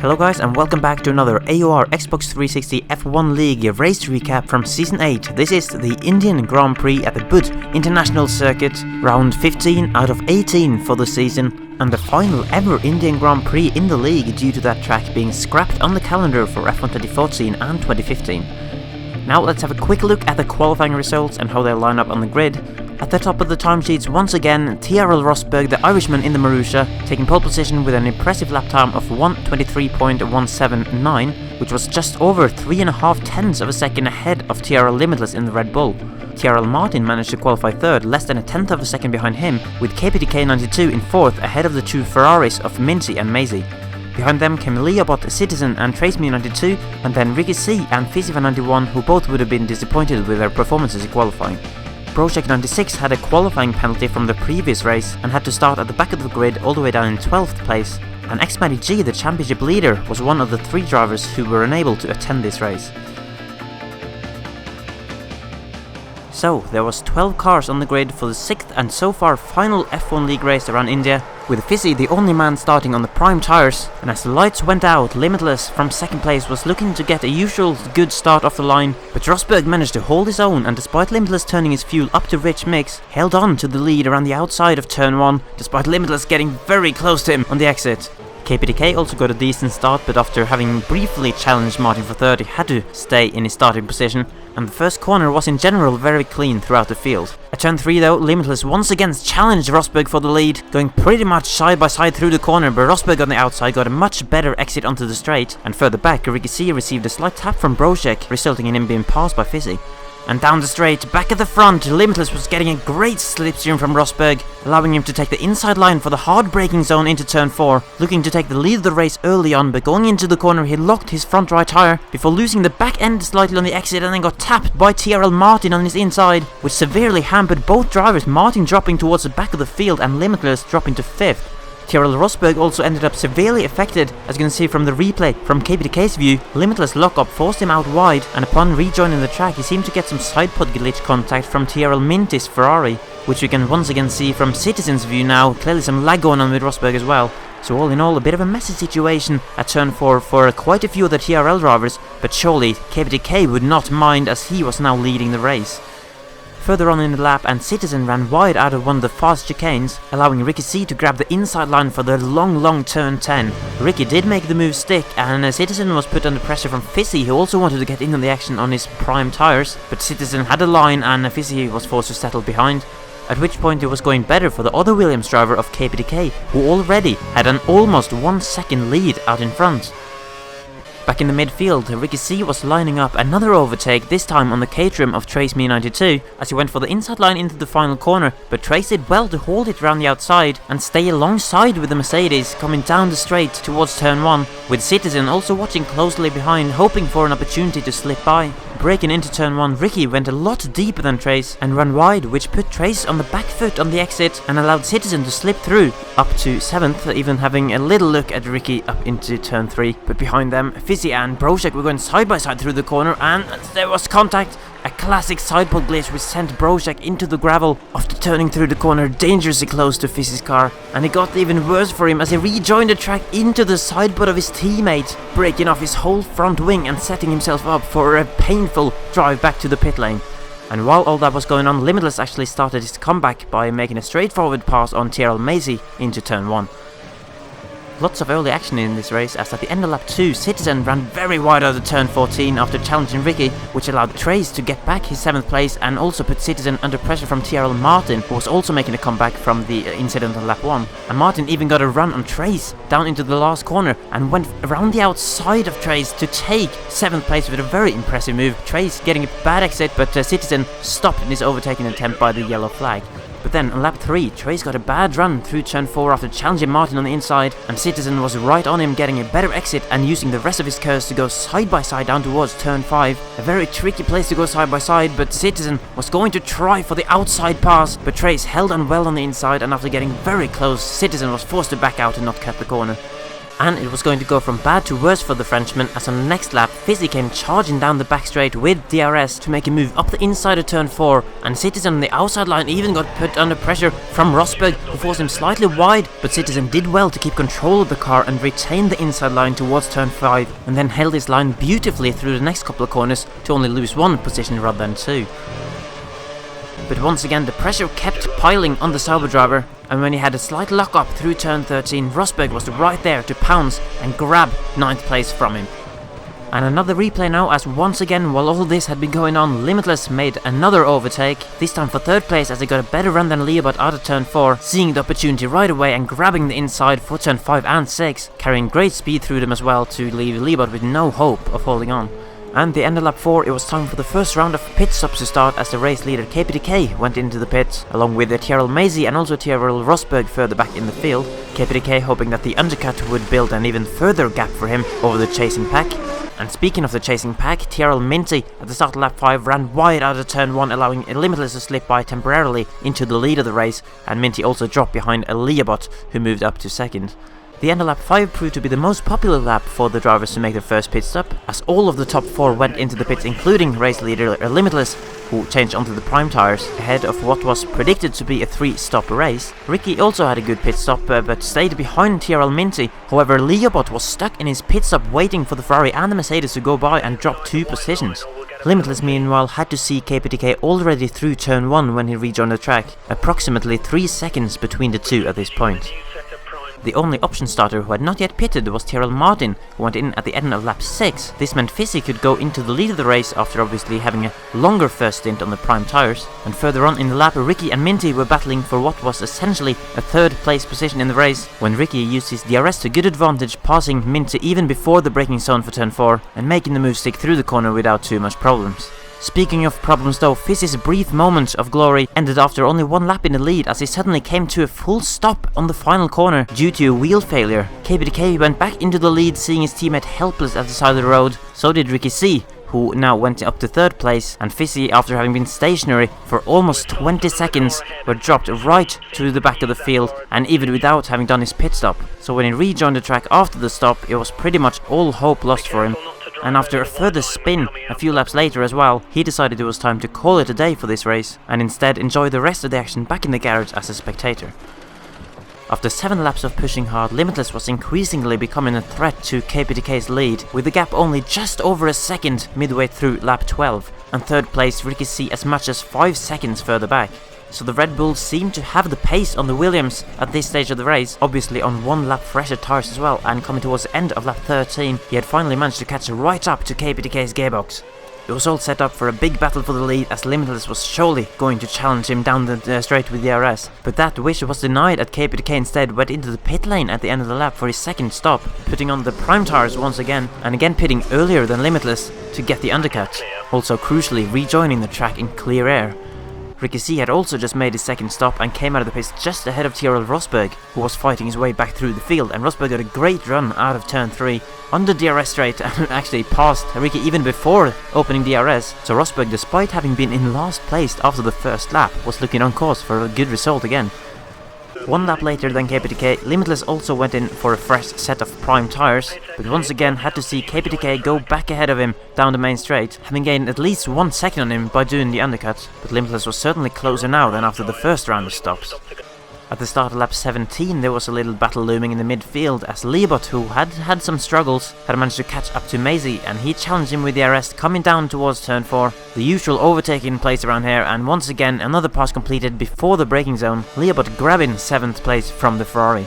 Hello guys and welcome back to another AOR Xbox 360 F1 League race recap from Season 8. This is the Indian Grand Prix at the Bud International Circuit, round 15 out of 18 for the season, and the final ever Indian Grand Prix in the league due to that track being scrapped on the calendar for F1 2014 and 2015. Now let's have a quick look at the qualifying results and how they line up on the grid. At the top of the timesheets once again, TRL Rosberg, the Irishman in the Marussia, taking pole position with an impressive lap time of 1:23.179, which was just over 3.5 tenths of a second ahead of TRL Limitless in the Red Bull. TRL Martin managed to qualify third, less than a tenth of a second behind him, with KPTK 92 in fourth ahead of the two Ferraris of Minty and Maisie. Behind them came Leobot, Citizen and TraceMe 92, and then Ricky C and Fisi 91, who both would have been disappointed with their performances in qualifying. Project 96 had a qualifying penalty from the previous race and had to start at the back of the grid all the way down in 12th place, and X-Matty G, the championship leader, was one of the 3 drivers who were unable to attend this race. So, there was 12 cars on the grid for the 6th and so far final F1 League race around India, with Fisi the only man starting on the prime tyres, and as the lights went out, Limitless from 2nd place was looking to get a usual good start off the line, but Rosberg managed to hold his own and despite Limitless turning his fuel up to rich mix, held on to the lead around the outside of turn 1, despite Limitless getting very close to him on the exit. KPTK also got a decent start, but after having briefly challenged Martin for third, he had to stay in his starting position, and the first corner was in general very clean throughout the field. At turn 3 though, Limitless once again challenged Rosberg for the lead, going pretty much side by side through the corner, but Rosberg on the outside got a much better exit onto the straight, and further back, Ricky C received a slight tap from Brocek, resulting in him being passed by Fisi. And down the straight, back at the front, Limitless was getting a great slipstream from Rosberg, allowing him to take the inside line for the hard braking zone into turn 4, looking to take the lead of the race early on, but going into the corner he locked his front right tyre, before losing the back end slightly on the exit and then got tapped by TRL Martin on his inside, which severely hampered both drivers, Martin dropping towards the back of the field and Limitless dropping to 5th. TRL Rosberg also ended up severely affected, as you can see from the replay. From KPTK's view, Limitless lockup forced him out wide, and upon rejoining the track he seemed to get some side pod glitch contact from TRL Minty's Ferrari, which we can once again see from Citizen's view now, clearly some lag going on with Rosberg as well. So all in all, a bit of a messy situation at turn 4 for quite a few of the TRL drivers, but surely KPTK would not mind as he was now leading the race. Further on in the lap, and Citizen ran wide out of one of the fast chicanes, allowing Ricky C to grab the inside line for the long turn 10. Ricky did make the move stick, and Citizen was put under pressure from Fisi, who also wanted to get in on the action on his prime tyres, but Citizen had a line and Fisi was forced to settle behind. At which point it was going better for the other Williams driver of KPTK, who already had an almost 1 second lead out in front. Back in the midfield, Ricky C was lining up another overtake, this time on the K-trim of TraceMe 92, as he went for the inside line into the final corner, but Trace did well to hold it around the outside and stay alongside with the Mercedes coming down the straight towards turn 1, with Citizen also watching closely behind, hoping for an opportunity to slip by. Breaking into turn 1, Ricky went a lot deeper than Trace and ran wide, which put Trace on the back foot on the exit and allowed Citizen to slip through up to 7th, even having a little look at Ricky up into turn 3. But behind them, Fisi and Brocek were going side by side through the corner, and there was contact. A classic side pod glitch which sent Brocek into the gravel after turning through the corner dangerously close to Fisi's car, and it got even worse for him as he rejoined the track into the side pod of his teammate, breaking off his whole front wing and setting himself up for a painful drive back to the pit lane. And while all that was going on, Limitless actually started his comeback by making a straightforward pass on TRL Maisie into turn 1. Lots of early action in this race, as at the end of lap 2, Citizen ran very wide out of turn 14 after challenging Ricky, which allowed Trace to get back his 7th place and also put Citizen under pressure from TRL Martin, who was also making a comeback from the incident on lap 1. And Martin even got a run on Trace down into the last corner and went around the outside of Trace to take 7th place with a very impressive move. Trace getting a bad exit, but Citizen stopped in his overtaking attempt by the yellow flag. But then on lap 3, Trace got a bad run through turn 4 after challenging Martin on the inside, and Citizen was right on him, getting a better exit and using the rest of his curves to go side by side down towards turn 5. A very tricky place to go side by side, but Citizen was going to try for the outside pass, but Trace held on well on the inside, and after getting very close, Citizen was forced to back out and not cut the corner. and it was going to go from bad to worse for the Frenchman, as on the next lap, Fisi came charging down the back straight with DRS to make a move up the inside of turn 4, and Citizen on the outside line even got put under pressure from Rosberg, who forced him slightly wide, but Citizen did well to keep control of the car and retain the inside line towards turn 5, and then held his line beautifully through the next couple of corners to only lose 1 position rather than 2. But once again the pressure kept piling on the Sauber driver, and when he had a slight lock up through turn 13, Rosberg was right there to pounce and grab 9th place from him. And another replay now, as once again while all this had been going on, Limitless made another overtake, this time for 3rd place as he got a better run than Leobot out of turn 4, seeing the opportunity right away and grabbing the inside for turn 5 and 6, carrying great speed through them as well to leave Leobot with no hope of holding on. And the end of lap 4, it was time for the first round of pit stops to start, as the race leader KPDK went into the pits, along with Tyrrell Maisie and also Tyrrell Rosberg further back in the field, KPDK hoping that the undercut would build an even further gap for him over the chasing pack. And speaking of the chasing pack, Tyrrell Minty at the start of lap 5 ran wide out of turn 1, allowing Limitless to slip by temporarily into the lead of the race, and Minty also dropped behind Leobot, who moved up to 2nd. The end of lap 5 proved to be the most popular lap for the drivers to make their first pit stop, as all of the top 4 went into the pits, including race leader Limitless, who changed onto the prime tires ahead of what was predicted to be a 3-stop race. Ricky also had a good pit stop, but stayed behind Tyrrell Minty. However, Leobot was stuck in his pit stop waiting for the Ferrari and the Mercedes to go by and drop 2 positions. Limitless meanwhile had to see KPTK already through turn 1 when he rejoined the track, approximately 3 seconds between the two at this point. The only option starter who had not yet pitted was Tyrrell Martin, who went in at the end of lap 6. This meant Fisi could go into the lead of the race after obviously having a longer first stint on the prime tires. And further on in the lap, Ricky and Minty were battling for what was essentially a 3rd place position in the race, when Ricky used his DRS to good advantage, passing Minty even before the braking zone for turn 4 and making the move stick through the corner without too much problems. Speaking of problems though, Fisi's brief moment of glory ended after only 1 lap in the lead, as he suddenly came to a full stop on the final corner due to a wheel failure. KPDK went back into the lead, seeing his teammate helpless at the side of the road. So did Ricky C, who now went up to 3rd place, and Fisi, after having been stationary for almost 20 seconds, were dropped right to the back of the field, and even without having done his pit stop. So when he rejoined the track after the stop, it was pretty much all hope lost for him. And after a further spin a few laps later as well, he decided it was time to call it a day for this race, and instead enjoy the rest of the action back in the garage as a spectator. After 7 laps of pushing hard, Limitless was increasingly becoming a threat to KPTK's lead, with the gap only just over a second midway through lap 12, and 3rd place Ricky C as much as 5 seconds further back. So the Red Bulls seemed to have the pace on the Williams at this stage of the race, obviously on 1 lap fresher tires as well, and coming towards the end of lap 13, he had finally managed to catch right up to KPTK's gearbox. It was all set up for a big battle for the lead, as Limitless was surely going to challenge him down the straight with DRS, but that wish was denied, at KPTK instead went into the pit lane at the end of the lap for his 2nd stop, putting on the prime tires once again, and again pitting earlier than Limitless to get the undercut, also crucially rejoining the track in clear air. Ricky C had also just made his 2nd stop and came out of the pits just ahead of Tyrrell Rosberg, who was fighting his way back through the field, and Rosberg got a great run out of turn 3 on the DRS straight and actually passed Ricky even before opening DRS, so Rosberg, despite having been in last place after the first lap, was looking on course for a good result again. 1 lap later than KPTK, Limitless also went in for a fresh set of prime tires, but once again had to see KPTK go back ahead of him down the main straight, having gained at least 1 second on him by doing the undercut, but Limitless was certainly closer now than after the first round of stops. At the start of lap 17 there was a little battle looming in the midfield, as Leobot, who had some struggles, had managed to catch up to Maisie, and he challenged him with the DRS coming down towards turn 4. The usual overtaking place around here, and once again another pass completed before the braking zone, Leobot grabbing 7th place from the Ferrari.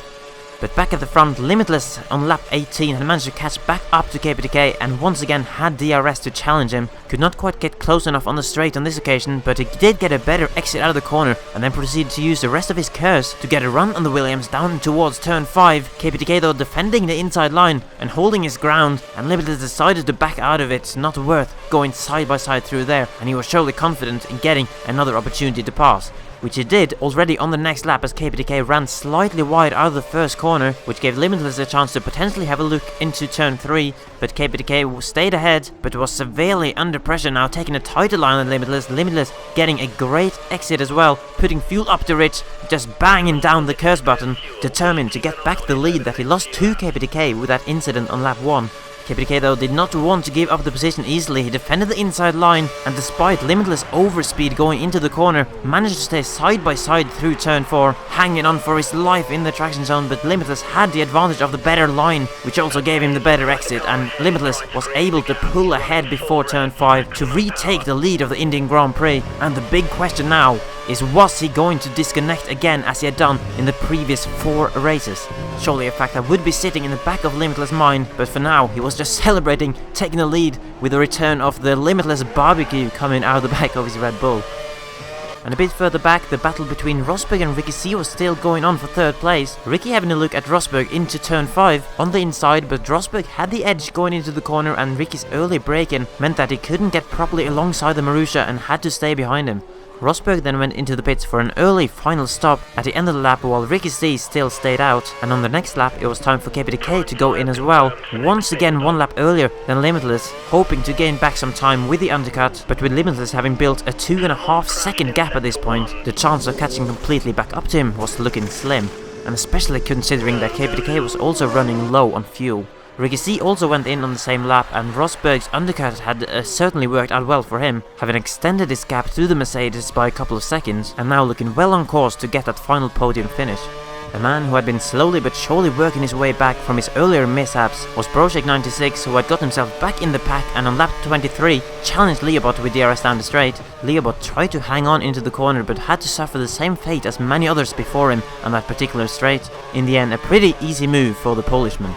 But back at the front, Limitless on lap 18 had managed to catch back up to KPTK and once again had DRS to challenge him. Could not quite get close enough on the straight on this occasion, but he did get a better exit out of the corner and then proceeded to use the rest of his curse to get a run on the Williams down towards turn 5. KPTK though defending the inside line and holding his ground, and Limitless decided to back out of it. Not worth going side by side through there, and he was surely confident in getting another opportunity to pass. which he did already on the next lap as KPDK ran slightly wide out of the first corner, which gave Limitless a chance to potentially have a look into turn 3, but KPDK stayed ahead, but was severely under pressure now, taking a tighter line on Limitless. Limitless getting a great exit as well, putting fuel up the ridge, just banging down the curse button, determined to get back the lead that he lost to KPDK with that incident on lap 1. KPDK though did not want to give up the position easily. He defended the inside line, and despite Limitless overspeed going into the corner, managed to stay side by side through turn 4, hanging on for his life in the traction zone, but Limitless had the advantage of the better line, which also gave him the better exit, and Limitless was able to pull ahead before turn 5 to retake the lead of the Indian Grand Prix. And the big question now is, was he going to disconnect again as he had done in the previous 4 races? Surely a fact that would be sitting in the back of Limitless' mind, but for now he was just celebrating taking the lead with the return of the Limitless barbecue coming out of the back of his Red Bull. And a bit further back, the battle between Rosberg and Ricky C was still going on for 3rd place. Ricky having a look at Rosberg into turn 5 on the inside, but Rosberg had the edge going into the corner, and Ricky's early braking meant that he couldn't get properly alongside the Marussia and had to stay behind him. Rosberg then went into the pits for an early final stop at the end of the lap, while Ricky C still stayed out, and on the next lap it was time for KPDK to go in as well, once again 1 lap earlier than Limitless, hoping to gain back some time with the undercut, but with Limitless having built a 2.5 second gap at this point, the chance of catching completely back up to him was looking slim, and especially considering that KPDK was also running low on fuel. Ricky C also went in on the same lap, and Rosberg's undercut had certainly worked out well for him, having extended his gap to the Mercedes by a couple of seconds, and now looking well on course to get that final podium finish. A man who had been slowly but surely working his way back from his earlier mishaps was Brojek96, who had got himself back in the pack and on lap 23 challenged Leobot with DRS down the straight. Leobot tried to hang on into the corner but had to suffer the same fate as many others before him on that particular straight. In the end, a pretty easy move for the Polishman.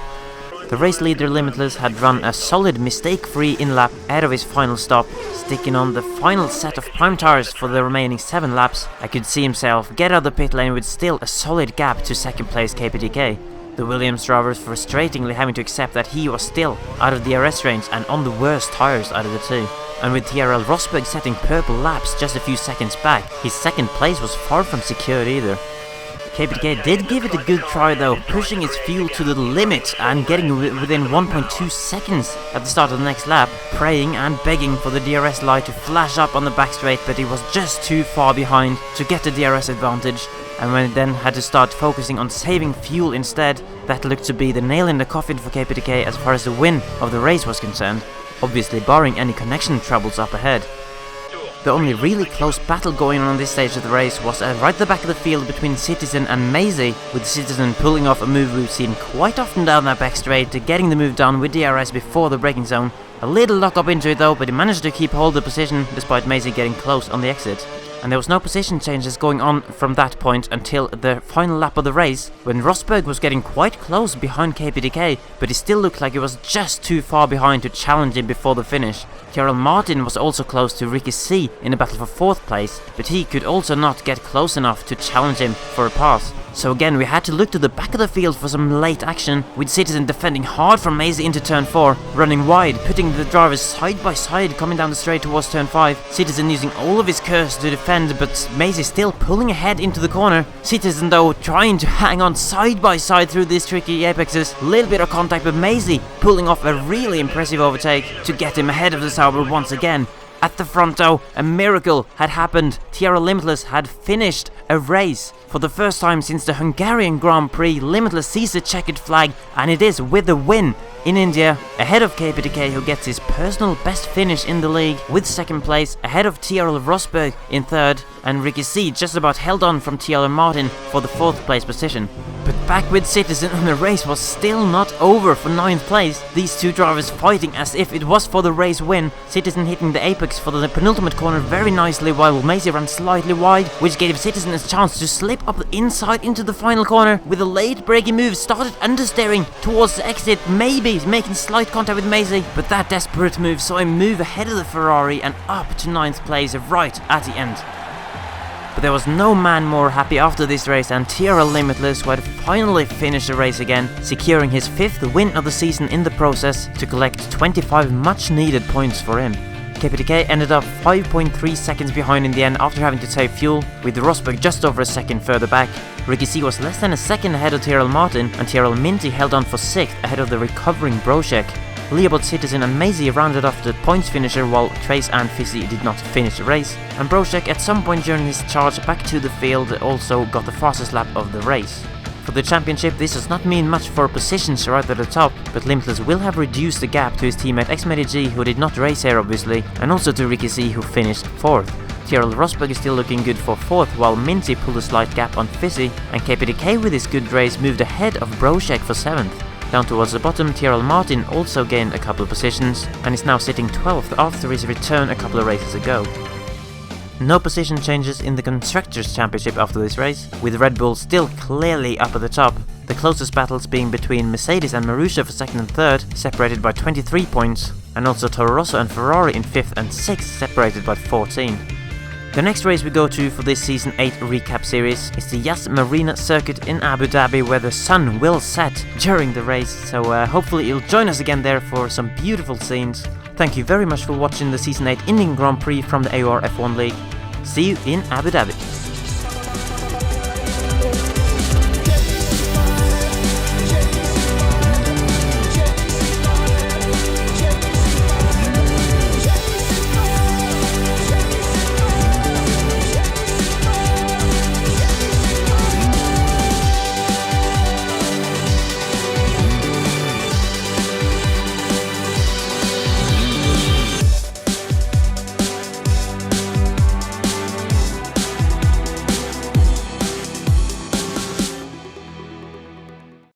The race leader Limitless had run a solid mistake-free in-lap ahead of his final stop, sticking on the final set of prime tires for the remaining 7 laps. I could see himself get out of the pit lane with still a solid gap to 2nd place KPDK. The Williams drivers frustratingly having to accept that he was still out of DRS range and on the worst tires out of the 2. And with TRL Rosberg setting purple laps just a few seconds back, his 2nd place was far from secured either. KPDK did give it a good try though, pushing his fuel to the limit and getting within 1.2 seconds at the start of the next lap, praying and begging for the DRS light to flash up on the back straight, but he was just too far behind to get the DRS advantage, and when he then had to start focusing on saving fuel instead, that looked to be the nail in the coffin for KPDK as far as the win of the race was concerned, obviously barring any connection troubles up ahead. The only really close battle going on this stage of the race was right at the back of the field between Citizen and Maisie, with Citizen pulling off a move we've seen quite often down that back straight, getting the move done with DRS before the braking zone. A little lock up into it though, but he managed to keep hold of the position despite Maisie getting close on the exit. And there was no position changes going on from that point until the final lap of the race, when Rosberg was getting quite close behind KPDK, but he still looked like he was just too far behind to challenge him before the finish. Tyrrell Martin was also close to Ricky C in a battle for 4th place, but he could also not get close enough to challenge him for a pass. So again, we had to look to the back of the field for some late action, with Citizen defending hard from Maisie into turn 4, running wide, putting the drivers side by side coming down the straight towards turn 5. Citizen using all of his curse to defend, but Maisie still pulling ahead into the corner. Citizen though trying to hang on side by side through these tricky apexes. Little bit of contact, but Maisie pulling off a really impressive overtake to get him ahead of the Sauber once again. At the front though, a miracle had happened. TRL Limitless had finished a race. For the first time since the Hungarian Grand Prix, Limitless sees the checkered flag, and it is with the win in India, ahead of KPDK, who gets his personal best finish in the league with 2nd place, ahead of TRL Rosberg in 3rd, and Ricky C just about held on from TRL Martin for the 4th place position. But back with Citizen, and the race was still not over for 9th place. These two drivers fighting as if it was for the race win. Citizen hitting the apex for the penultimate corner very nicely, while Maisie ran slightly wide, which gave Citizen a chance to slip up the inside into the final corner with a late braking move. Started understeering towards the exit, maybe making slight contact with Maisie, but that desperate move saw him move ahead of the Ferrari and up to 9th place right at the end. But there was no man more happy after this race than TRL Limitless, who had finally finished the race again, securing his 5th win of the season in the process to collect 25 much needed points for him. KPTK ended up 5.3 seconds behind in the end after having to save fuel, with Rosberg just over a second further back. Ricky C was less than a second ahead of Tyrrell Martin, and Tyrrell Minty held on for 6th ahead of the recovering Brochek. Leopold Citizen and Maisie rounded off the points finisher, while Trace and Fisi did not finish the race, and Brochek at some point during his charge back to the field also got the fastest lap of the race. For the championship, this does not mean much for positions right at the top, but Limitless will have reduced the gap to his teammate XMediG, who did not race here obviously, and also to Ricky C, who finished 4th. Tyrrell Rosberg is still looking good for 4th, while Minty pulled a slight gap on Fisi, and KPTK with his good race moved ahead of Brochek for 7th. Down towards the bottom, Tyrrell Martin also gained a couple of positions, and is now sitting 12th after his return a couple of races ago. No position changes in the Constructors' Championship after this race, with Red Bull still clearly up at the top, the closest battles being between Mercedes and Marussia for 2nd and 3rd, separated by 23 points, and also Toro Rosso and Ferrari in 5th and 6th, separated by 14. The next race we go to for this Season 8 recap series is the Yas Marina circuit in Abu Dhabi, where the sun will set during the race, so hopefully you'll join us again there for some beautiful scenes. Thank you very much for watching the Season 8 Indian Grand Prix from the AOR F1 League. See you in Abu Dhabi.